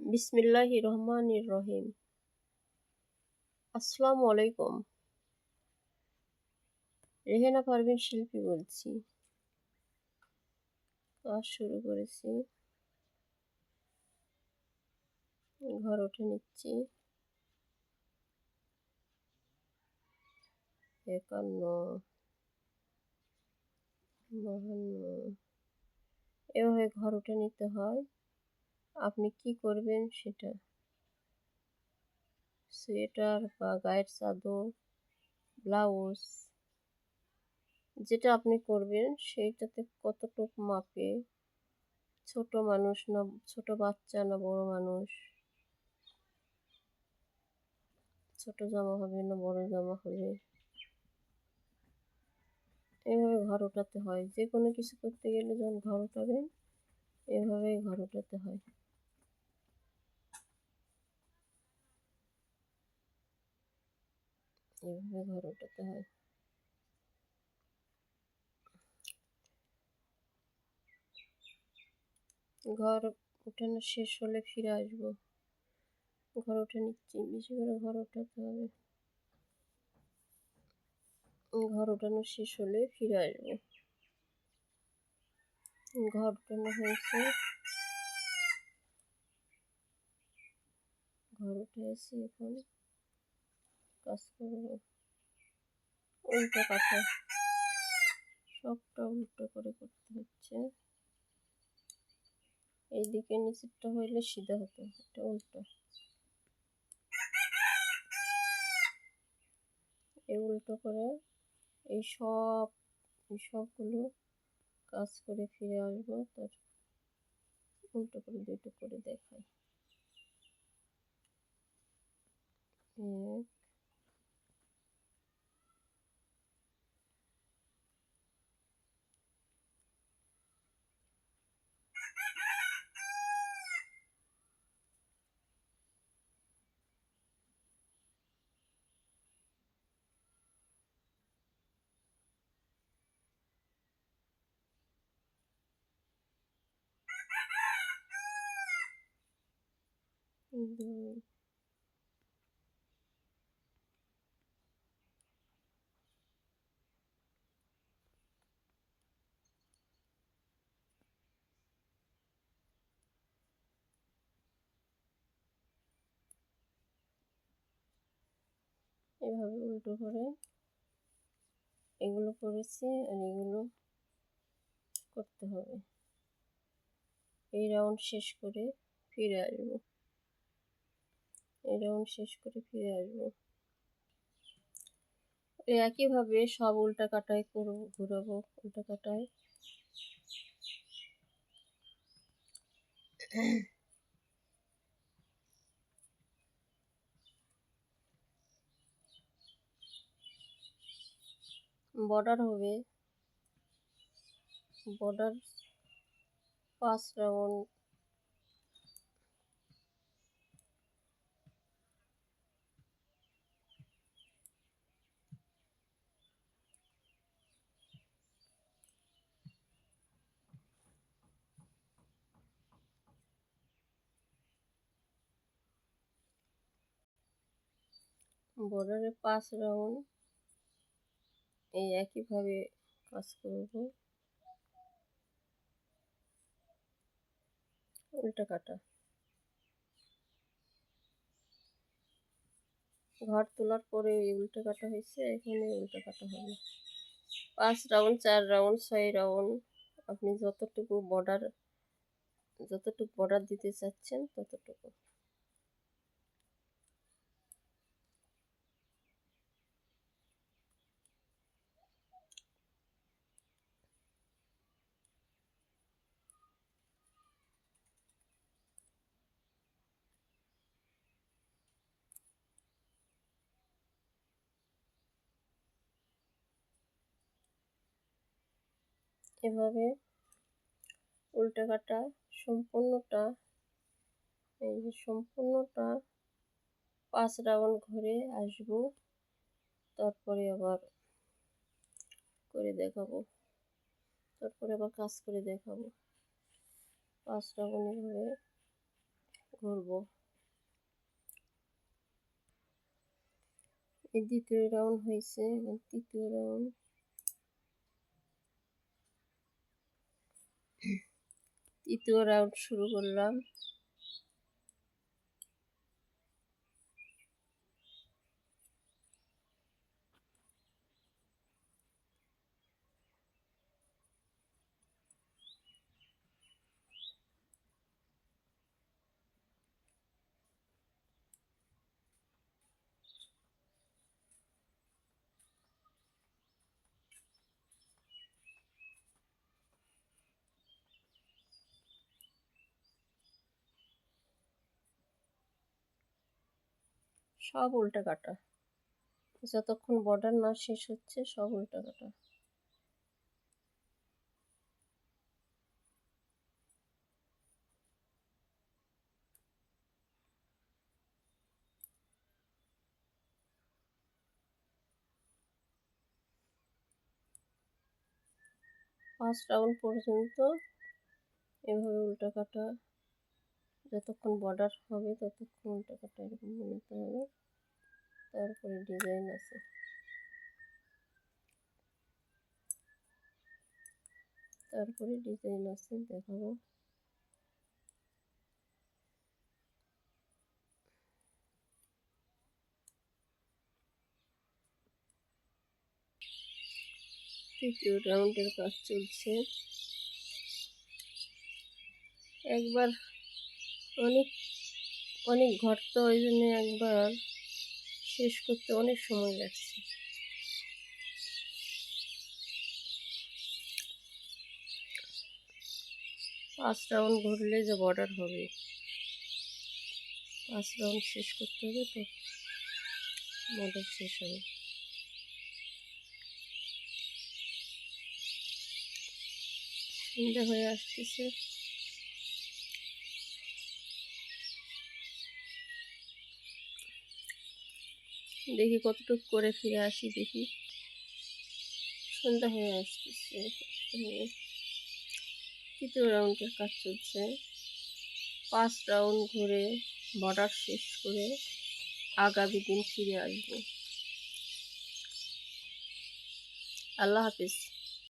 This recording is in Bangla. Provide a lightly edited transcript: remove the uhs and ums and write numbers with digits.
বিসমিল্লাহির রহমানির রহিম। আসসালামু আলাইকুম। রেহেনা পারভীন শিল্পী বলছি। কাজ শুরু করেছি। ঘর উঠে নিচ্ছি। 51, 52 এভাবে ঘর উঠে নিতে হয়। আপনি কি করবেন সেটা সোয়েটার বা গায়ের চাদর, ব্লাউজ যেটা আপনি করবেন সেইটাতে কতটুক মাপে, ছোট মানুষ না ছোট বাচ্চা না বড় মানুষ, ছোট জামা হবে না বড় জামা হবে, এভাবে ঘর ওঠাতে হয়। যে কোনো কিছু করতে গেলে যখন ঘর ওঠাবেন এভাবেই ঘর ওঠাতে হয়। এভাবে ঘর ওঠাতে হয়। ঘর ওঠানো শেষ হলে ফিরে আসবো। ঘর উঠে নিচ্ছি, বেশি করে ঘর ওঠাতে হবে। ঘর ওঠানো শেষ হলে ফিরে আসবো। ঘর ওঠানো হয়েছে, ঘর উঠে আসি, এখন কাজ করবো। উল্টো কাটা, সবটা উল্টো করে করতে হচ্ছে। এইদিকে নিচেরটা হইলে সিধা হতো, এটা উল্টো। এই উল্টো করে এই সবগুলো কাজ করে ফিরে আসবো। তার উল্টো করে দুটো করে দেখাই। এক, দুই। এভাবে উল্টো করে এগুলো করেছি আর এগুলো করতে হবে। এই রাউন্ড শেষ করে ফিরে আসবো। এই রাউন্ড শেষ করে ফিরে আসবো। একইভাবে সব উল্টা কাটায় করবো, ঘুরাবো উল্টা কাটায়। বর্ডার হবে, বর্ডার 5 রাউন্ড। বর্ডারে 5 রাউন্ড এই একইভাবে কাজ করব। উল্টা কাটা, ঘর তোলার পরে এই উল্টা কাটা হয়েছে, এখানে উল্টা কাটা হবে। 5 রাউন্ড, 4 রাউন্ড, 6 রাউন্ড, আপনি যতটুকু বর্ডার দিতে চাচ্ছেন ততটুকু। এভাবে উল্টা কাটা সম্পূর্ণটা, এই যে সম্পূর্ণটা 5 রাউন্ড ঘুরে আসবো। তারপরে আবার করে দেখাবো, তারপরে আবার কাজ করে দেখাবো। 5 রাউন্ড এভাবে ঘুরবো। এই দ্বিতীয় রাউন্ড হয়েছে, এবং তৃতীয় রাউন্ড। তৃতীয় রাউন্ড শুরু করলাম। সব উল্টা কাটা, যতক্ষণ বর্ডার না শেষ হচ্ছে সব উল্টা কাটা। ফার্স্ট রাউন্ড পর্যন্ত এভাবে উল্টা কাটা, যতক্ষণ বর্ডার হবে ততক্ষণ উল্টা কাটা এরকম বানাতে হবে। তারপরে ডিজাইন আছে, দেখাবো। তৃতীয় রাউন্ডের কাজ চলছে। একবার অনেক অনেক ঘর, তো ওই জন্য একবার শেষ করতে অনেক সময় লাগছে। পাঁচ রাউন্ড ঘুরলে যে বর্ডার হবে, 5 রাউন্ড শেষ করতে হবে, তো বর্ডার শেষ হবে। সন্ধ্যা হয়ে আসতেছে। দেখি কতটুকু করে ফিরে আসি, দেখি। সন্ধ্যা হয়ে আসতেছে। তৃতীয় রাউন্ডের কাজ চলছে। 5 রাউন্ড ঘুরে বর্ডার শেষ করে আগামী দিন ফিরে আসবো। আল্লাহ হাফিজ।